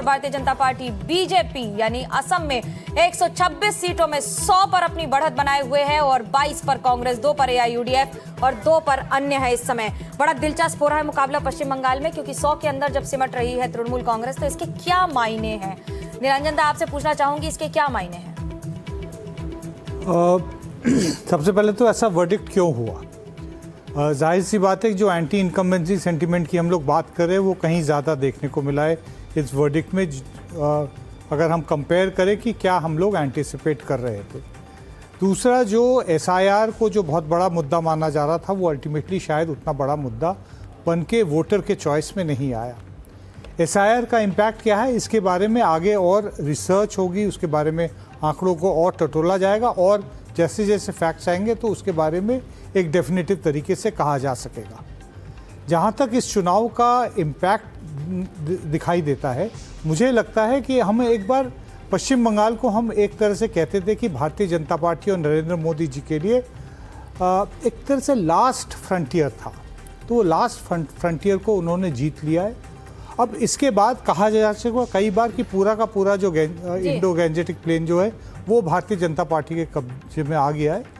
Bharatiya Janata party BJP यानी असम में 126 सीटों में 100 पर अपनी बढ़त बनाए हुए है और 22 पर कांग्रेस, 2 पर एआईयूडीएफ और 2 पर अन्य है। इस समय बड़ा दिलचस्प हो रहा है मुकाबला पश्चिम बंगाल में, क्योंकि 100 के अंदर जब सिमट रही है तृणमूल कांग्रेस, तो इसके क्या मायने हैं? निरंजन दा, आपसे पूछना चाहूंगी इसके क्या मायने हैं? सबसे पहले तो ऐसा वर्डिक्ट क्यों हुआ? जाहिर सी बात है कि जो एंटी इनकम्बेंसी सेंटीमेंट की हम लोग बात कर रहे हैं वो कहीं ज़्यादा देखने को मिला है इस वर्डिक्ट में। अगर हम कंपेयर करें कि क्या हम लोग एंटिसिपेट कर रहे थे। दूसरा, जो एसआईआर को जो बहुत बड़ा मुद्दा माना जा रहा था वो अल्टीमेटली शायद उतना बड़ा मुद्दा बन के वोटर के चॉइस में नहीं आया। एसआईआर का इम्पैक्ट क्या है, इसके बारे में आगे और रिसर्च होगी, उसके बारे में आंकड़ों को और टटोला जाएगा और जैसे जैसे फैक्ट्स आएंगे तो उसके बारे में एक डेफिनेटिव तरीके से कहा जा सकेगा। जहाँ तक इस चुनाव का इम्पैक्ट दिखाई देता है, मुझे लगता है कि हम एक बार पश्चिम बंगाल को हम एक तरह से कहते थे कि भारतीय जनता पार्टी और नरेंद्र मोदी जी के लिए एक तरह से लास्ट फ्रंटियर था। तो वो लास्ट फ्रंटियर को उन्होंने जीत लिया है। अब इसके बाद कहा जा सकता कई बार कि पूरा का पूरा जो इंडो गैंजेटिक प्लेन जो है वो भारतीय जनता पार्टी के कब्जे में आ गया है।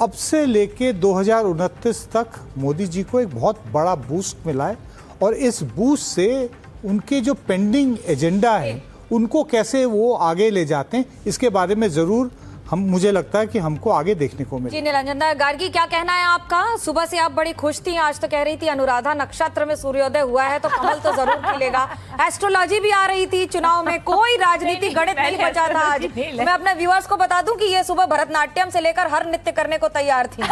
अब से लेके 2029 तक मोदी जी को एक बहुत बड़ा बूस्ट मिला है और इस बूस्ट से उनके जो पेंडिंग एजेंडा है उनको कैसे वो आगे ले जाते हैं, इसके बारे में ज़रूर मुझे लगता है कि हमको आगे देखने को मिले। जी निरंजन दा, गार्गी क्या कहना है आपका? सुबह से आप बड़ी खुश थी, आज तो कह रही थी अनुराधा नक्षत्र में सूर्योदय हुआ है तो कमल तो जरूर खिलेगा। एस्ट्रोलॉजी भी आ रही थी चुनाव में, कोई राजनीति गणित नहीं बचा था आज। मैं अपने व्यूअर्स को बता दूं कि ये सुबह भरतनाट्यम से लेकर हर नृत्य करने को तैयार थी।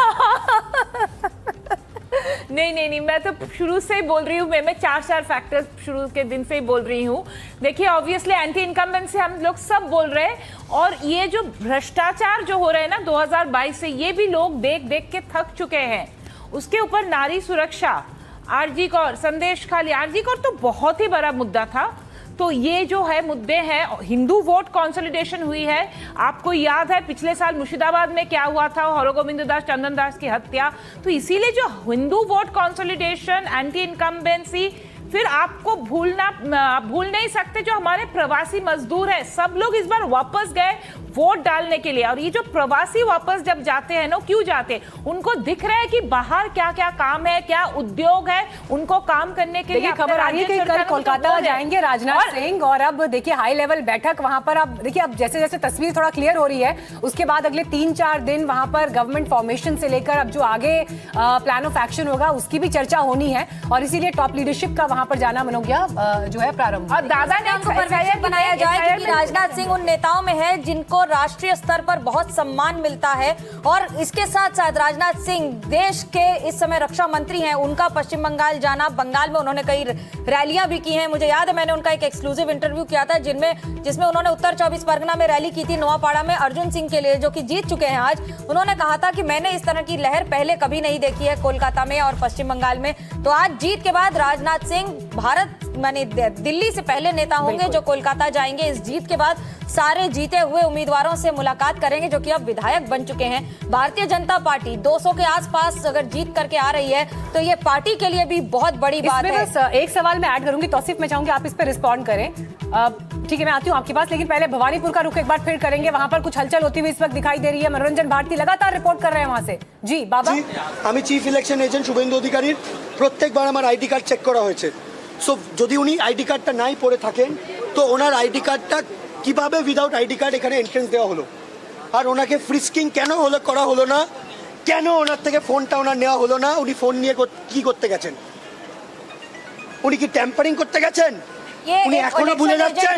नहीं, मैं तो शुरू से ही बोल रही हूँ। मैं 4 फैक्टर्स शुरू के दिन से ही बोल रही हूँ। देखिए, ऑब्वियसली एंटी इनकम्बेंसी से हम लोग सब बोल रहे हैं और ये जो भ्रष्टाचार जो हो रहा है ना 2022 से, ये भी लोग देख देख के थक चुके हैं। उसके ऊपर नारी सुरक्षा, आरजी कौर, संदेश खाली, आरजी कौर तो बहुत ही बड़ा मुद्दा था। तो ये जो है मुद्दे हैं, हिंदू वोट कंसोलिडेशन हुई है। आपको याद है पिछले साल मुर्शिदाबाद में क्या हुआ था, हरगोविंद दास चंदन दास की हत्या। तो इसीलिए जो Hindu vote consolidation, anti incumbency, फिर आपको भूल नहीं सकते जो हमारे प्रवासी मजदूर हैं, सब लोग इस बार वापस गए वोट डालने के लिए। और ये जो प्रवासी वापस जब जाते हैं ना, क्यों जाते? उनको दिख रहा है कि बाहर क्या क्या काम है, क्या उद्योग है, उनको काम करने के लिए। खबर आ रही है कि कल कोलकाता जाएंगे राजनाथ सिंह और अब देखिए हाई लेवल बैठक वहां पर। अब देखिए, अब जैसे जैसे तस्वीर थोड़ा क्लियर हो रही है, उसके बाद अगले 3-4 दिन वहां पर गवर्नमेंट फॉर्मेशन से लेकर अब जो आगे प्लान ऑफ एक्शन होगा उसकी भी चर्चा होनी है और इसीलिए टॉप लीडरशिप का वहां पर जाना मनोज्ञा जो है प्रारंभ। और दादा ने उनको परफेक्ट बनाया जाए, क्योंकि राजनाथ सिंह उन नेताओं में है जिनको राष्ट्रीय स्तर पर बहुत सम्मान मिलता है। और इसके साथ साथ राजनाथ सिंह देश के इस समय रक्षा मंत्री हैं। उनका पश्चिम बंगाल जाना, बंगाल में उन्होंने कई रैलियां भी की हैं। मुझे याद है मैंने उनका एक एक्सक्लूसिव इंटरव्यू किया था जिसमें उन्होंने उत्तर 24 परगना में रैली की थी, नोआपाड़ा में, अर्जुन सिंह के लिए, जो कि जीत चुके हैं आज। उन्होंने कहा था कि मैंने इस तरह की लहर पहले कभी नहीं देखी है कोलकाता में और पश्चिम बंगाल में। तो आज जीत के बाद राजनाथ सिंह भारत माने दिल्ली से पहले नेता होंगे जो कोलकाता जाएंगे। इस जीत के बाद सारे जीते हुए उम्मीदवारों से मुलाकात करेंगे जो कि अब विधायक बन चुके हैं। भारतीय जनता पार्टी 200 के आसपास अगर जीत करके आ रही है तो ये पार्टी के लिए भी बहुत बड़ी बात है। बस एक सवाल मैं ऐड करूंगी, तौसीफ, मैं चाहूंगी आप इस पर रिस्पॉन्ड करें। ठीक है, मैं आती हूँ आपके पास, लेकिन पहले भवानीपुर का रुख एक बार फिर करेंगे। वहां पर कुछ हलचल होती हुई इस वक्त दिखाई दे रही है। मनोरंजन भारती लगातार रिपोर्ट कर रहे हैं वहां से। जी बाबा। আমি চিফ ইলেকশন এজেন্ট শুভেন্দু অধিকারীর প্রত্যেকবার আমার আইডি কার্ড চেক করা হয়েছে। সো যদি উনি আইডি কার্ডটা নাই পড়ে থাকেন তো ওনার আইডি কার্ডটা কিভাবে উইদাউট আইডি কার্ড এখানে এন্ট্রেন্স দেওয়া হলো, আর ওনাকে ফ্রিস্কিং কেন করা হলো না, কেন ওনার থেকে ফোনটা ওনার নেওয়া হলো না, উনি ফোন নিয়ে কি করতে গেছেন? উনি কি ট্যাম্পারিং করতে গেছেন? ये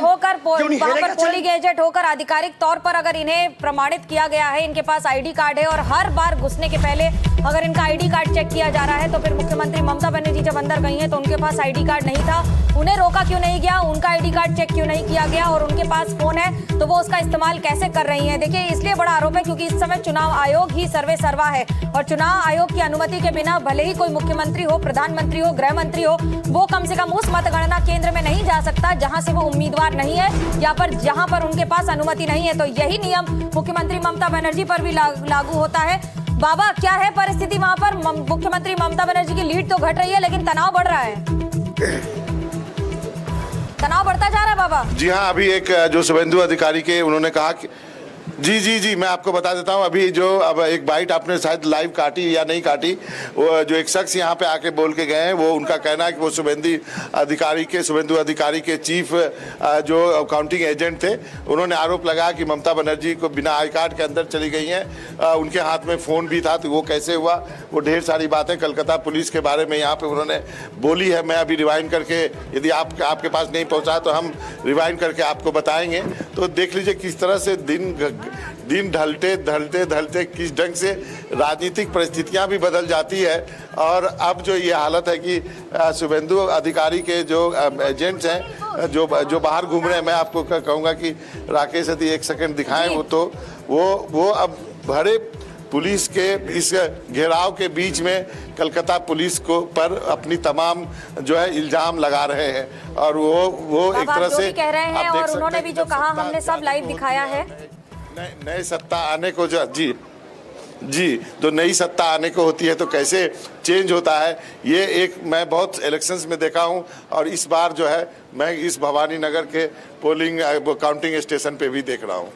होकर पोलिंग एजेंट होकर आधिकारिक तौर पर अगर इन्हें प्रमाणित किया गया है, इनके पास आईडी कार्ड है और हर बार घुसने के पहले अगर इनका आईडी कार्ड चेक किया जा रहा है, तो फिर मुख्यमंत्री ममता बनर्जी जब अंदर गई हैं तो उनके पास आईडी कार्ड नहीं था, उन्हें रोका क्यों नहीं गया, उनका आईडी कार्ड चेक क्यों नहीं किया गया, और उनके पास फोन है तो वो उसका इस्तेमाल कैसे कर रही हैं? देखिए, इसलिए बड़ा आरोप है क्योंकि इस समय चुनाव आयोग ही सर्वे सर्वा है और चुनाव आयोग की अनुमति के बिना भले ही कोई मुख्यमंत्री हो, प्रधानमंत्री हो, गृह मंत्री हो, वो कम से कम उस मतगणना केंद्र में नहीं जा सकता जहां से वो उम्मीदवार नहीं है या पर जहां पर उनके पास अनुमति नहीं है। तो यही नियम मुख्यमंत्री ममता बनर्जी पर भी लागू होता है। बाबा, क्या है परिस्थिति वहां पर? मुख्यमंत्री ममता बनर्जी की लीड तो घट रही है लेकिन तनाव बढ़ रहा है। तनाव बढ़ता जा रहा है बाबा। जी हाँ, अभी एक जो शुभेंदु अधिकारी के उन्होंने कहा कि जी मैं आपको बता देता हूँ। अभी जो अब एक बाइट आपने शायद लाइव काटी या नहीं काटी, वो जो एक शख्स यहाँ पे आके बोल के गए हैं, वो उनका कहना है कि वो शुभेंदु अधिकारी के चीफ जो अकाउंटिंग एजेंट थे, उन्होंने आरोप लगाया कि ममता बनर्जी को बिना आई कार्ड के अंदर चली गई हैं। उनके हाथ में फ़ोन भी था, तो वो कैसे हुआ, वो ढेर सारी बातें कलकत्ता पुलिस के बारे में यहाँ पे उन्होंने बोली है। मैं अभी रिवाइंड करके, यदि आपके पास नहीं पहुँचा तो हम रिवाइंड करके आपको बताएंगे। तो देख लीजिए किस तरह से दिन ढलते किस ढंग से राजनीतिक परिस्थितियां भी बदल जाती है। और अब जो ये हालत है कि शुभेंदु अधिकारी के जो एजेंट्स हैं जो बाहर घूम रहे हैं, मैं आपको कहूँगा कि राकेश यदि एक सेकंड दिखाएं, वो अब भरे पुलिस के इस घेराव के बीच में कलकत्ता पुलिस को पर अपनी तमाम जो है इल्जाम लगा रहे हैं। और वो एक तरह से कह रहे हैं, और उन्होंने भी जो कहा हमने सब लाइव दिखाया है। नए सत्ता आने को जो जी तो नई सत्ता आने को होती है तो कैसे चेंज होता है, ये एक मैं बहुत इलेक्शंस में देखा हूं। और इस बार जो है मैं इस भवानी नगर के पोलिंग काउंटिंग स्टेशन पे भी देख रहा हूं।